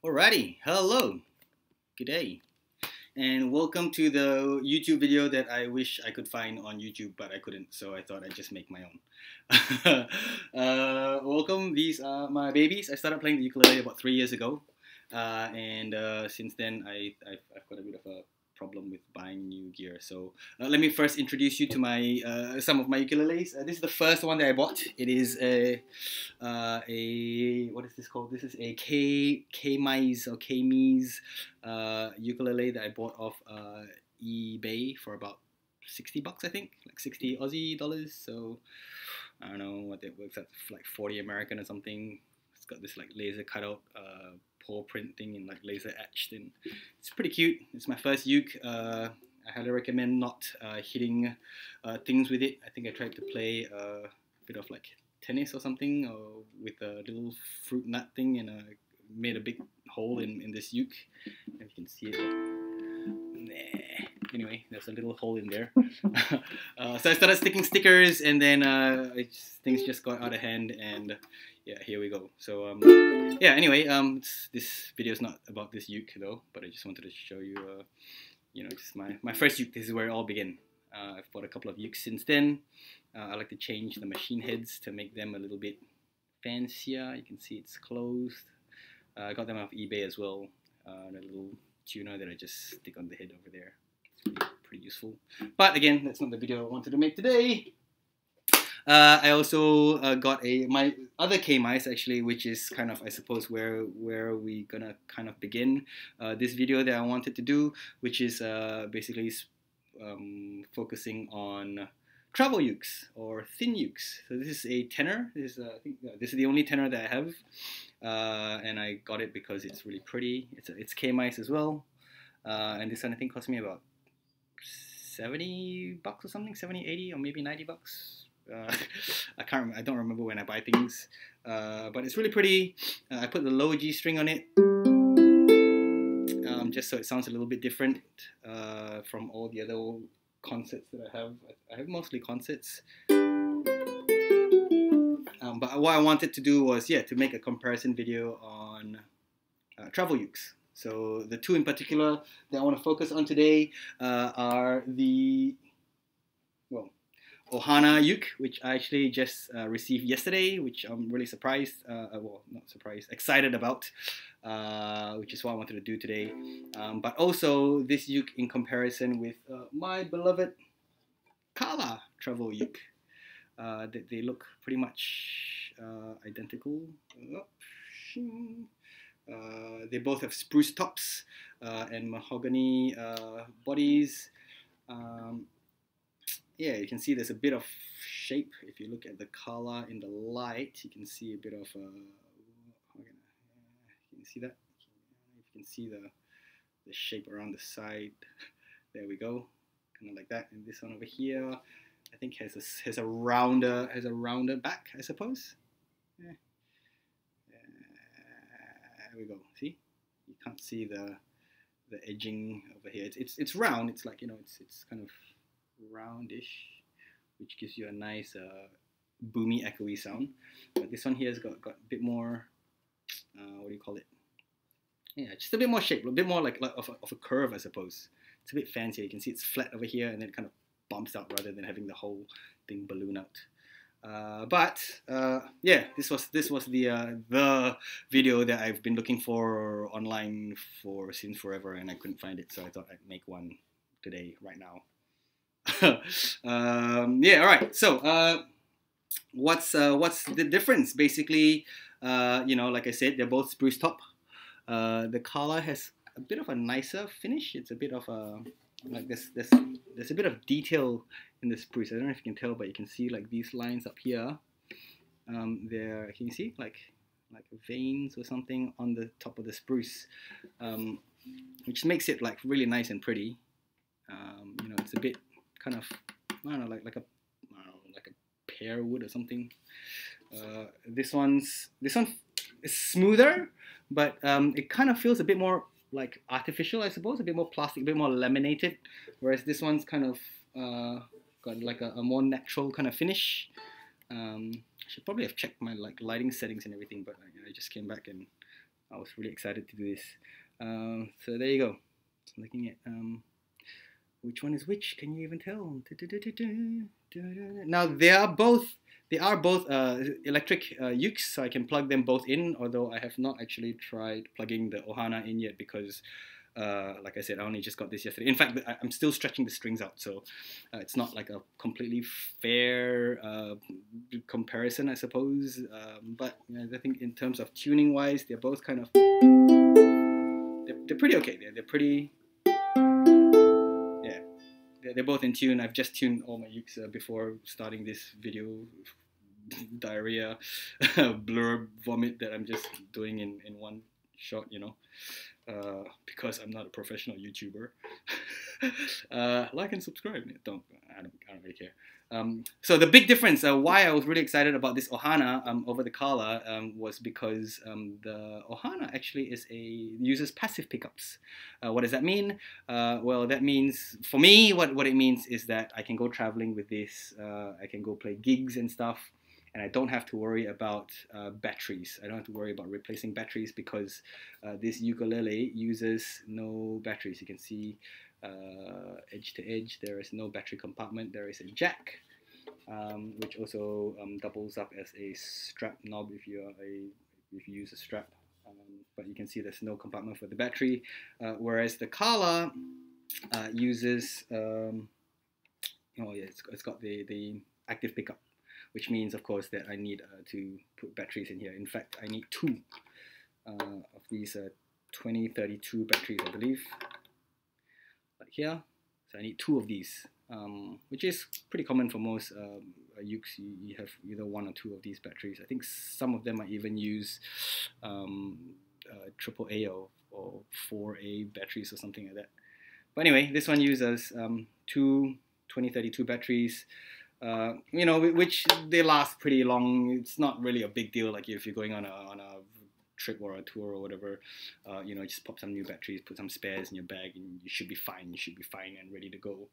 Alrighty, hello, good day, and welcome to the YouTube video that I wish I could find on YouTube, but I couldn't, so I thought I'd just make my own. Welcome, these are my babies. I started playing the ukulele about 3 years ago, and since then I've got a bit of a problem with buying new gear. So let me first introduce you to my some of my ukuleles. This is the first one that I bought. It is a what is this called? This is a K-Mise or K-Mise ukulele that I bought off eBay for about 60 bucks, I think, like 60 Aussie dollars. So I don't know what that works out, like 40 American or something. It's got this like laser cutout paw print thing and like laser etched, and it's pretty cute. It's my first uke. I highly recommend not hitting things with it. I think I tried to play a bit of like tennis or something, or with a little fruit nut thing, and made a big hole in this uke. If you can see it. Anyway, there's a little hole in there. So I started sticking stickers, and then things just got out of hand, and yeah, here we go. So yeah, anyway, this video is not about this uke though, but I just wanted to show you, you know, just my first uke. This is where it all began. I've bought a couple of ukes since then. I like to change the machine heads to make them a little bit fancier. You can see it's closed. I got them off eBay as well. A little tuner that I just stick on the head over there. It's pretty useful. But again, that's not the video I wanted to make today. I also got my other K-Mise actually, which is kind of, I suppose, where we gonna kind of begin this video that I wanted to do, which is basically focusing on travel ukes or thin ukes. So this is a tenor. This is I think this is the only tenor that I have, and I got it because it's really pretty. It's K-Mise as well, and this one I think cost me about 70 bucks or something, 70, 80, or maybe 90 bucks. I don't remember when I buy things, but it's really pretty. I put the low G string on it, just so it sounds a little bit different from all the other concerts that I have. I have mostly concerts, but what I wanted to do was, yeah, to make a comparison video on travel ukes. So the two in particular that I want to focus on today are the, well, Ohana uke, which I actually just received yesterday, which I'm really surprised, well, not surprised, excited about, which is what I wanted to do today. But also this uke in comparison with my beloved Kala travel uke. They look pretty much identical. They both have spruce tops and mahogany bodies. Yeah, you can see there's a bit of shape. If you look at the color in the light, you can see a bit of you can see that? You can see the shape around the side. There we go, kind of like that. And this one over here, I think has a rounder back, I suppose. Yeah. There we go. See, you can't see the edging over here. It's round. It's like, you know, it's kind of roundish, which gives you a nice boomy, echoey sound. But this one here has got a bit more, what do you call it? Yeah, just a bit more shape, a bit more like of a curve, I suppose. It's a bit fancier. You can see it's flat over here, and then it kind of bumps out rather than having the whole thing balloon out. But yeah, this was the video that I've been looking for online since forever, and I couldn't find it, so I thought I'd make one today, right now. Yeah, all right. So what's the difference? Basically, you know, like I said, they're both spruce top. The Kala has a bit of a nicer finish. It's a bit of a, like there's a bit of detail in the spruce. I don't know if you can tell, but you can see like these lines up here. There, can you see like veins or something on the top of the spruce, which makes it like really nice and pretty. You know, it's a bit kind of, I don't know, like a pear wood or something. This one is smoother, but it kind of feels a bit more like artificial, I suppose, a bit more plastic, a bit more laminated, whereas this one's kind of got like a more natural kind of finish. I should probably have checked my like lighting settings and everything, but I just came back and I was really excited to do this. So there you go. I'm looking at which one is which. Can you even tell? Now they are both electric ukes, so I can plug them both in. Although I have not actually tried plugging the Ohana in yet because, like I said, I only just got this yesterday. In fact, I'm still stretching the strings out, so it's not like a completely fair comparison, I suppose. But you know, I think in terms of tuning wise, they're both kind of they're pretty okay. They're pretty. They're both in tune. I've just tuned all my ukes before starting this video. Diarrhea, blur, vomit that I'm just doing in one shot, you know, because I'm not a professional YouTuber. Like and subscribe. I don't really care. So the big difference, why I was really excited about this Ohana over the Kala was because the Ohana actually uses passive pickups. What does that mean? Well, that means, for me, what it means is that I can go traveling with this, I can go play gigs and stuff, and I don't have to worry about batteries. I don't have to worry about replacing batteries because this ukulele uses no batteries. You can see edge to edge, there is no battery compartment. There is a jack, which also doubles up as a strap knob if you use a strap. But you can see there's no compartment for the battery, whereas the Kala uses it's got the active pickup, which means of course that I need to put batteries in here. In fact, I need two of these 2032 batteries, I believe, like here. So I need two of these, which is pretty common for most ukes. You have either one or two of these batteries. I think some of them might even use AAA or 4A batteries or something like that. But anyway, this one uses two 2032 batteries, you know, which they last pretty long. It's not really a big deal. Like if you're going on a trip or a tour or whatever, you know, just pop some new batteries, put some spares in your bag, and you should be fine. You should be fine and ready to go.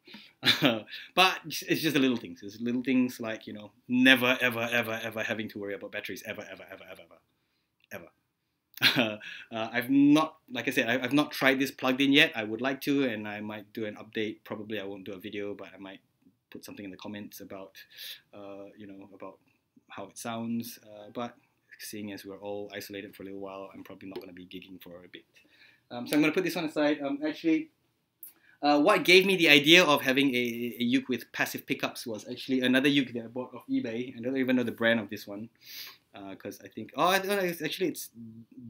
But it's just the little things. It's little things like, you know, never ever ever ever having to worry about batteries ever ever ever ever ever ever. I've not, like I said, I've not tried this plugged in yet. I would like to, and I might do an update. Probably I won't do a video, but I might put something in the comments about, you know, about how it sounds. But seeing as we're all isolated for a little while, I'm probably not going to be gigging for a bit. So I'm going to put this one aside. Actually, what gave me the idea of having a uke with passive pickups was actually another uke that I bought off eBay. I don't even know the brand of this one. Because I think, I don't know, it's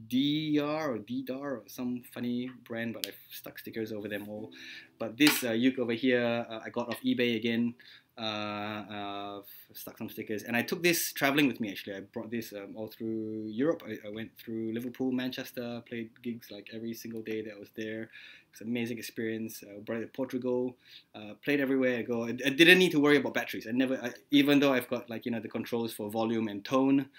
DR or DDAR or some funny brand, but I've stuck stickers over them all. But this uke over here, I got off eBay again. Stuck some stickers, and I took this traveling with me. Actually, I brought this all through Europe. I went through Liverpool, Manchester, played gigs like every single day that I was there. It's an amazing experience. Brought it to Portugal, played everywhere I go. I didn't need to worry about batteries. Even though I've got, like, you know, the controls for volume and tone,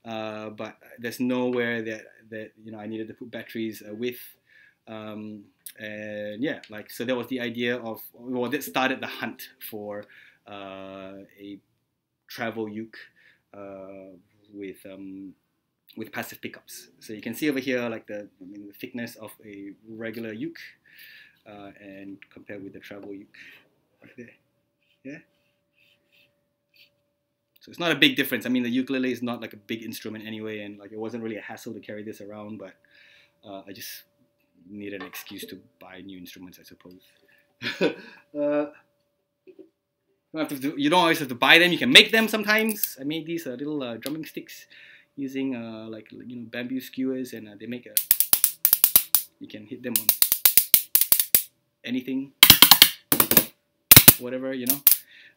but there's nowhere that you know I needed to put batteries with. And yeah, like, so that was the idea of, well, that started the hunt for a travel uke with passive pickups. So you can see over here, like, the thickness of a regular uke, and compared with the travel uke right there. Yeah. So it's not a big difference. I mean, the ukulele is not like a big instrument anyway, and like it wasn't really a hassle to carry this around, but I just needed an excuse to buy new instruments, I suppose. You don't always have to buy them. You can make them sometimes. I made these little drumming sticks using like, you know, bamboo skewers, and they make you can hit them on anything, whatever, you know.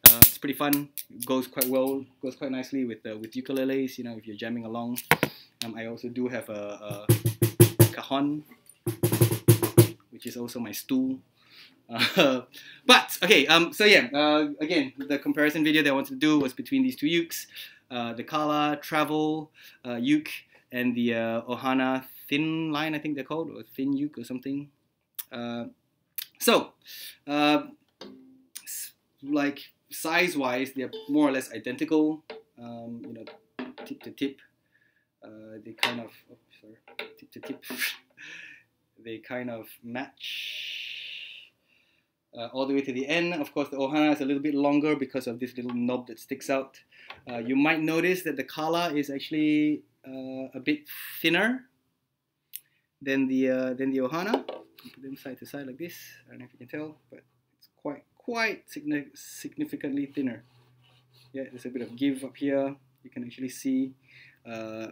It's pretty fun. It goes quite well. Goes quite nicely with ukuleles. You know, if you're jamming along. I also do have a cajon, which is also my stool. But okay, so yeah, again, the comparison video that I wanted to do was between these two ukes, the Kala Travel uke and the Ohana Thin Line, I think they're called, or Thin Uke or something. So, like, size-wise, they're more or less identical. You know, tip to tip. They kind of, oops, sorry, tip to tip, they kind of match all the way to the end. Of course, the Ohana is a little bit longer because of this little knob that sticks out. You might notice that the Kala is actually a bit thinner than the Ohana. Put them side to side like this. I don't know if you can tell, but it's quite significantly thinner. Yeah, there's a bit of give up here. You can actually see, yeah,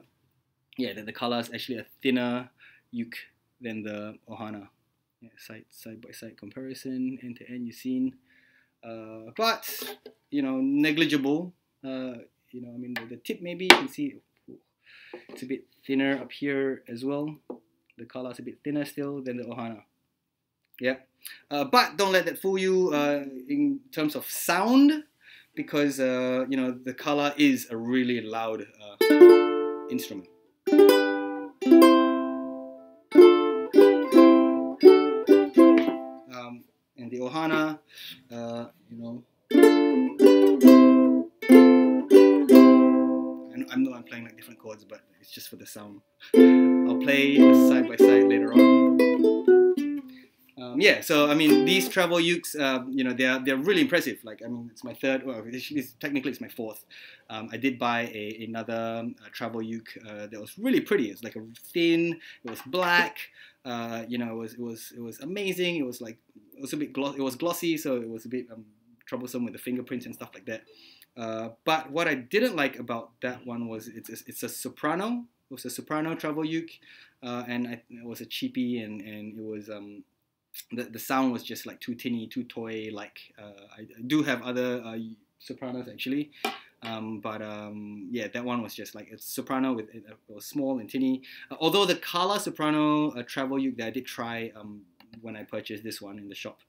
that the Kala is actually a thinner uke than the Ohana. Yeah, side by side comparison, end to end, you've seen, but you know, negligible. You know, I mean, the tip maybe you can see it's a bit thinner up here as well. The Kala is a bit thinner still than the Ohana. Yeah, but don't let that fool you in terms of sound, because you know, the Kala is a really loud instrument. And the Ohana, you know, I know I'm playing like different chords, but it's just for the sound. I'll play side by side later on. Yeah, so I mean, these travel ukes, you know, they're really impressive. Like, I mean, it's my third, well, technically it's my fourth. I did buy another travel uke that was really pretty. It's like a thin, it was black. You know, it was amazing. It was like, it was a bit glossy, so it was a bit troublesome with the fingerprints and stuff like that. But what I didn't like about that one was it's a soprano. It was a soprano travel uke, and it was a cheapie, and it was the sound was just like too tinny, too toy like. I do have other sopranos actually, but yeah, that one was just like a soprano with it was small and tinny. Although the Kala soprano travel uke that I did try when I purchased this one in the shop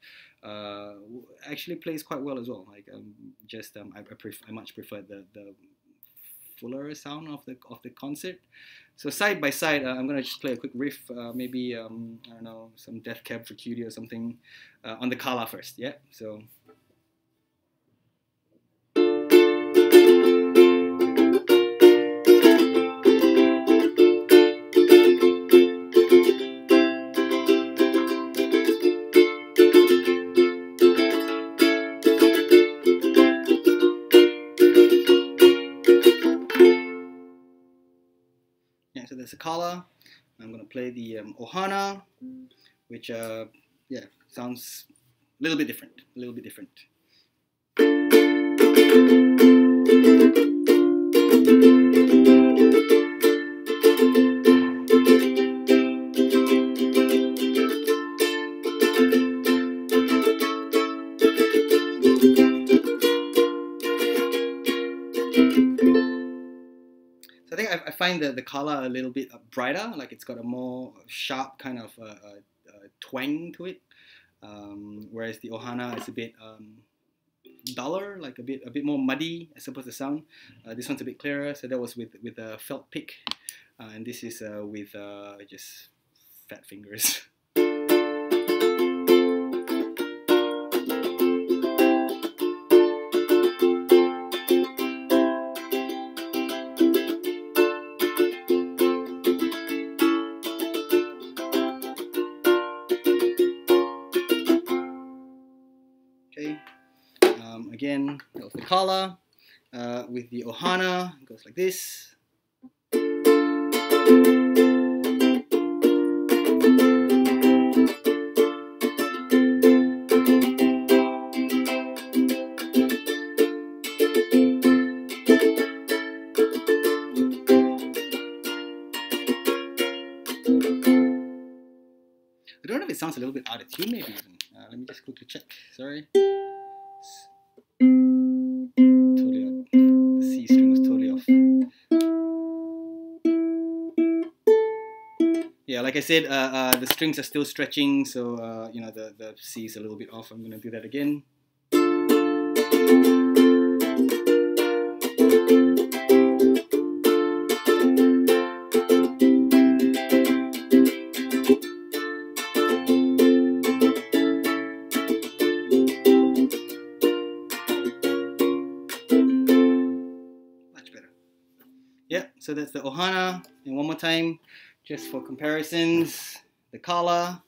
actually plays quite well as well. Like I much prefer the fuller sound of the concert. So side by side, I'm gonna just play a quick riff, maybe I don't know, some Death Cab for Cutie or something on the Kala first. Yeah, so. Yeah, so there's a Kala. I'm gonna play the Ohana, which yeah, sounds a little bit different. So I think I find the Kala a little bit brighter, like it's got a more sharp kind of twang to it, whereas the Ohana is a bit duller, like a bit more muddy, I suppose, the sound. This one's a bit clearer, so that was with a felt pick, and this is with just fat fingers. Again, that was the Kala. With the Ohana, it goes like this. I don't know if it sounds a little bit out of tune, maybe even. Let me just quickly check. Sorry. Totally out. The C string was totally off. Yeah, like I said, the strings are still stretching, so you know, the C is a little bit off. I'm gonna do that again. So that's the Ohana, and one more time, Just for comparisons, the Kala.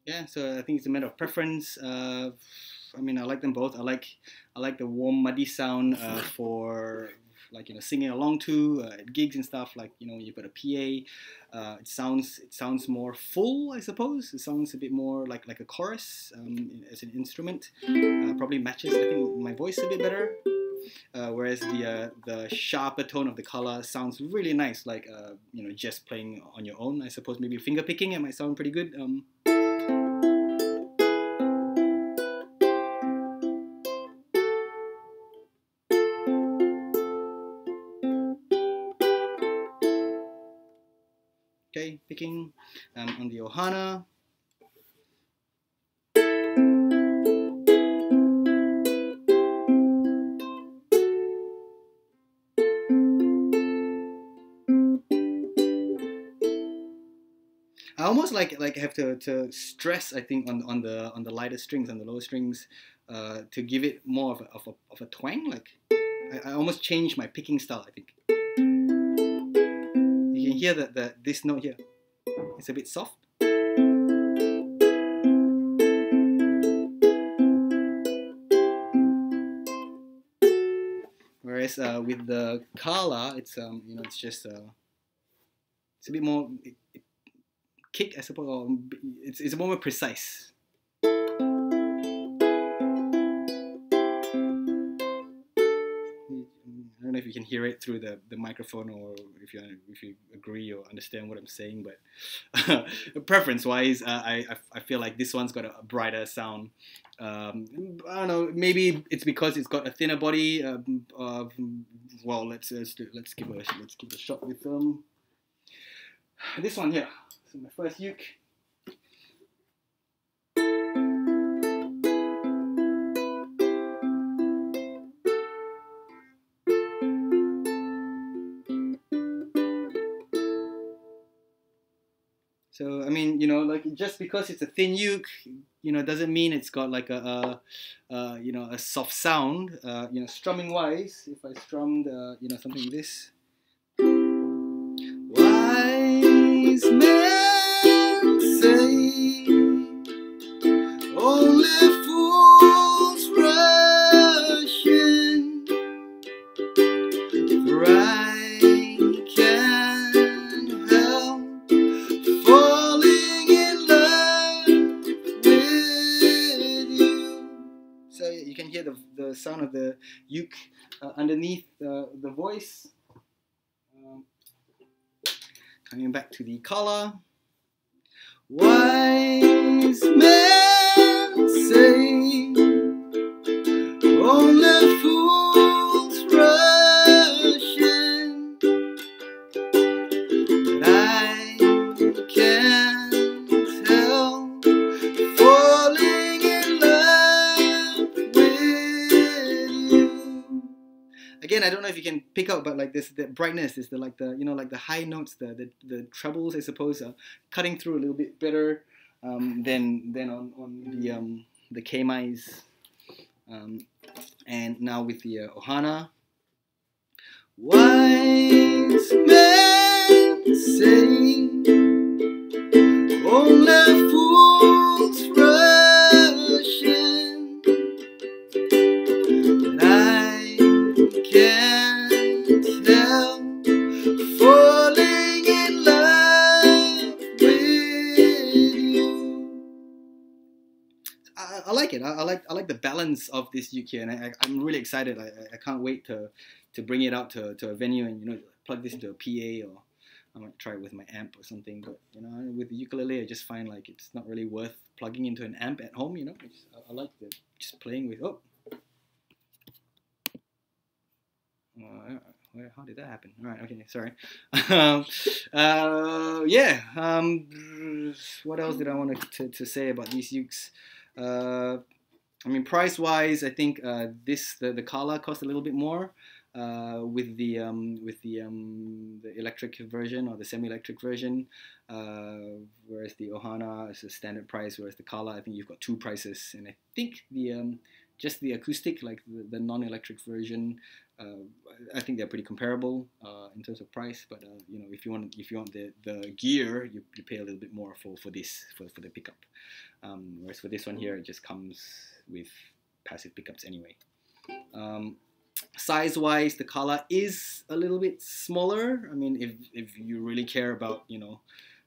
Yeah, so I think it's a matter of preference. I mean, I like them both. I like the warm, muddy sound for like singing along to at gigs and stuff. Like when you've got a PA, it sounds more full, I suppose. It sounds a bit more like a chorus as an instrument. Probably matches, I think, my voice a bit better. Whereas the sharper tone of the Kala sounds really nice, like just playing on your own. I suppose maybe finger picking it might sound pretty good. Okay, picking on the Ohana. I almost like have to stress, I think, on the lighter strings, on the lower strings, to give it more of a twang. Like I almost changed my picking style, I think. You can hear that this note here, it's a bit soft. Whereas with the Kala, it's it's just it's a bit more kick, I suppose, or it's more precise. I don't know if you can hear it through the microphone, or if you agree or understand what I'm saying, but preference-wise, I feel like this one's got a brighter sound. I don't know. Maybe it's because it's got a thinner body. Well, let's give a shot with this one here. So my first uke. So I mean, like just because it's a thin uke, doesn't mean it's got like a soft sound. Strumming wise, if I strummed something like this. Wise men say only fools rush in. Right can't help falling in love with you. So you can hear the sound of the uke underneath the voice. Coming back to the Kala. Wise men say only fools rush in, but I can't help falling in love with you. Again, I don't know if you can pick out, but like this, the brightness is like the high notes, the trebles, I suppose, are cutting through a little bit better than on the K-Mi's. And now with the Ohana. Wise men say only fools rush in, but I can't help falling in love with you. I like it. I like the balance of this uke here, and I'm really excited. I can't wait to bring it out to a venue and plug this into a PA, or I might try it with my amp or something. But with the ukulele, I just find like it's not really worth plugging into an amp at home. I like just playing with. Oh. How did that happen? All right, okay, sorry. Yeah. What else did I want to say about these ukes? I mean, price-wise, I think the Kala cost a little bit more with the electric version or the semi-electric version, whereas the Ohana is a standard price. Whereas the Kala, I think you've got two prices, and I think the just the acoustic, like the non-electric version, I think they're pretty comparable in terms of price. But you know, if you want the gear, you pay a little bit more for this for the pickup. Whereas for this one here, it just comes with passive pickups anyway. Size-wise, the Kala is a little bit smaller. I mean, if you really care about, you know,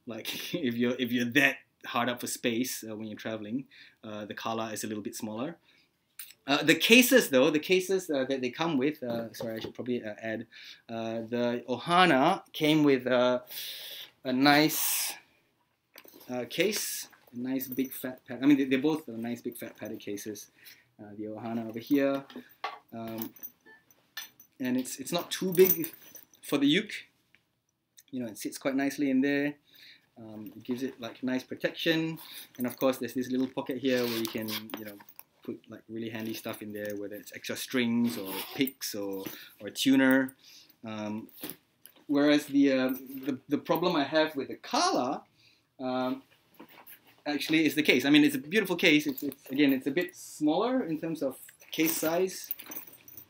like if you're that hard up for space when you're traveling, the Kala is a little bit smaller. The cases, though, that they come with, sorry, I should probably add, the Ohana came with a nice case, a nice big fat pad. I mean, they're both nice big fat padded cases. The Ohana over here, and it's not too big for the uke. You know, it sits quite nicely in there. It gives it like nice protection, and of course, there's this little pocket here where you can, you know, put like really handy stuff in there, whether it's extra strings or picks or a tuner. Whereas the problem I have with the Kala actually is the case. I mean, it's a beautiful case. It's again, it's a bit smaller in terms of case size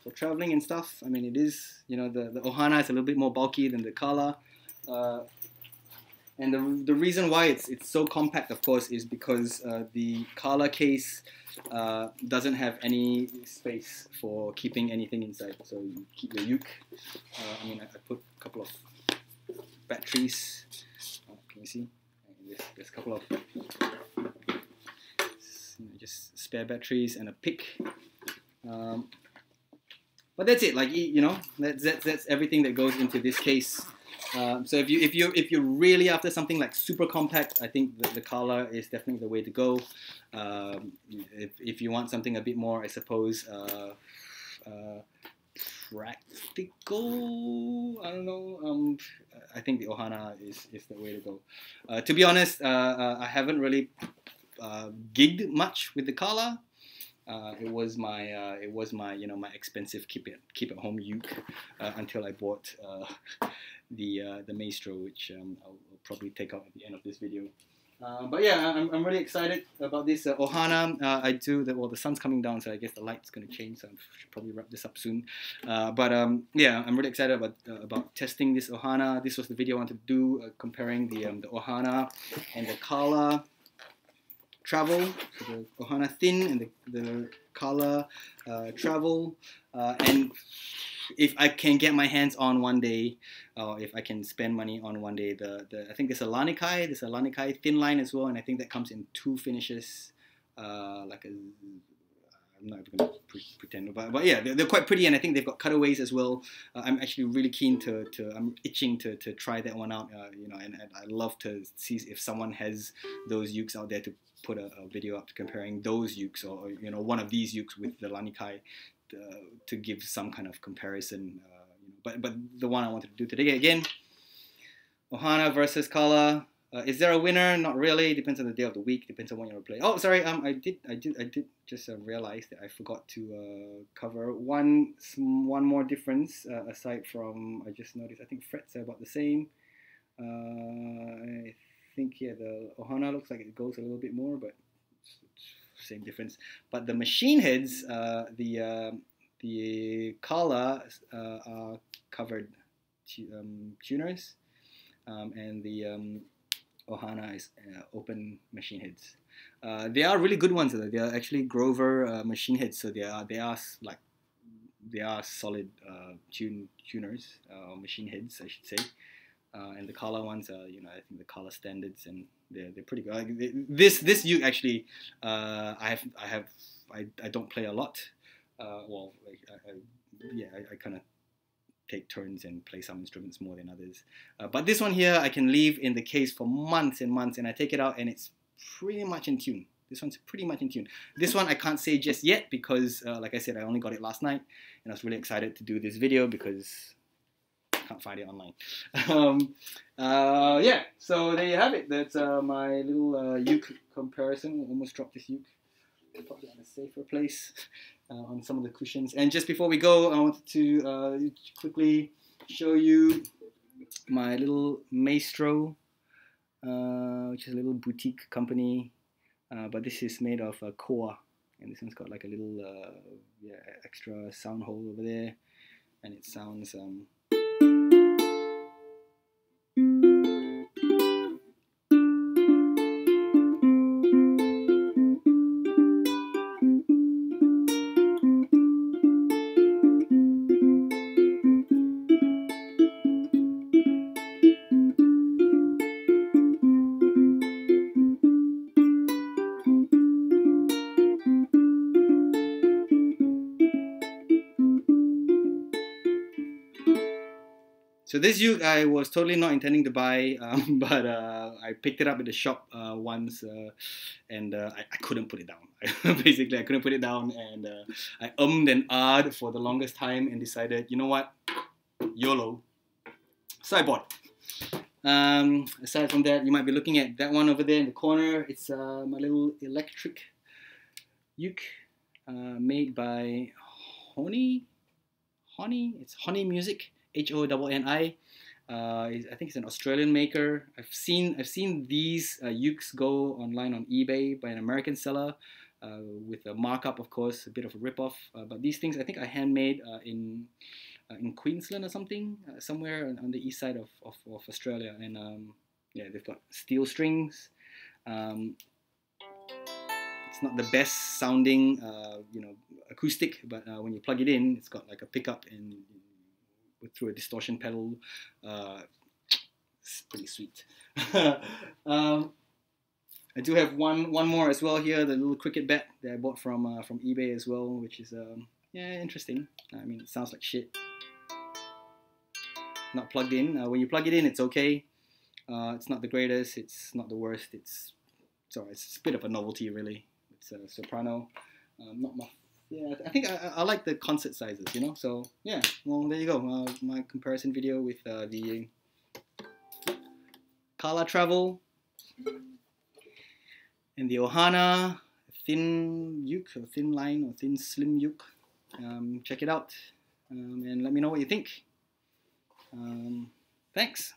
for traveling and stuff. I mean, it is, you know, the Ohana is a little bit more bulky than the Kala. And the reason why it's so compact, of course, is because the Kala case doesn't have any space for keeping anything inside. So you keep your uke. I mean, I put a couple of batteries. Can you see? There's a couple of just spare batteries and a pick. But that's it. Like, you know, that's everything that goes into this case. So if you're really after something like super compact, I think the Kala is definitely the way to go. If you want something a bit more, I suppose, practical, I don't know, I think the Ohana is the way to go. To be honest, I haven't really gigged much with the Kala. It was my you know, my expensive keep at home uke until I bought the Maestro, which I'll probably take out at the end of this video. But yeah, I'm really excited about this Ohana. Well, the sun's coming down, so I guess the light's going to change, so I should probably wrap this up soon. But yeah, I'm really excited about testing this Ohana. This was the video I wanted to do, comparing the Ohana and the Kala Travel, so the Ohana Thin and the Kala Travel. And if I can get my hands on one day, or if I can spend money on one day, I think there's a Lanikai thin line as well, and I think that comes in two finishes. Like I'm not even going to pretend, but yeah, they're quite pretty, and I think they've got cutaways as well. I'm actually really keen I'm itching to try that one out. You know, and I love to see if someone has those ukes out there to put a video up comparing those ukes, or you know, one of these ukes with the Lanikai. To give some kind of comparison, you know, but the one I wanted to do today again, Ohana versus Kala. Is there a winner? Not really. Depends on the day of the week. Depends on when you're playing. Oh, sorry. I did just realize that I forgot to cover one more difference aside from, I just noticed. I think frets are about the same. I think, yeah, the Ohana looks like it goes a little bit more, but same difference. But the machine heads, the Kala are covered tuners, and the Ohana is open machine heads. They are really good ones. They are actually Grover machine heads, so they are solid tuners, machine heads, I should say. And the Kala ones are, you know, I think the Kala standards, and they're pretty good. Like, this uke actually, I don't play a lot. Well, like, I kind of take turns and play some instruments more than others. But this one here, I can leave in the case for months and months, and I take it out and it's pretty much in tune. This one's pretty much in tune. This one I can't say just yet because, like I said, I only got it last night, and I was really excited to do this video because can't find it online. Yeah, so there you have it. That's my little uke comparison. Almost dropped this uke. probably on a safer place on some of the cushions. And just before we go, I wanted to quickly show you my little Maestro, which is a little boutique company, but this is made of koa, and this one's got like a little extra sound hole over there, and it sounds So this uke I was totally not intending to buy, but I picked it up at the shop once, and I couldn't put it down. Basically, I couldn't put it down, and I ummed and ahed for the longest time and decided, you know what, YOLO. So I bought it. Aside from that, you might be looking at that one over there in the corner. It's my little electric uke made by Honey. It's Honey Music. Honni. I think it's an Australian maker. I've seen these ukes go online on eBay by an American seller with a markup, of course, a bit of a rip-off. But these things I think are handmade in Queensland or something, somewhere on the east side of Australia. And yeah, they've got steel strings. It's not the best sounding, acoustic, but when you plug it in, it's got like a pickup and through a distortion pedal. It's pretty sweet. I do have one more as well here, the little cricket bat that I bought from eBay as well, which is interesting. I mean, it sounds like shit. Not plugged in. When you plug it in, it's okay. It's not the greatest. It's not the worst. It's a bit of a novelty, really. It's a soprano. Not my. Yeah, I think I like the concert sizes, you know. So yeah, well, there you go. My comparison video with the Kala Travel and the Ohana thin uke, or thin line, or thin slim uke. Check it out and let me know what you think. Thanks.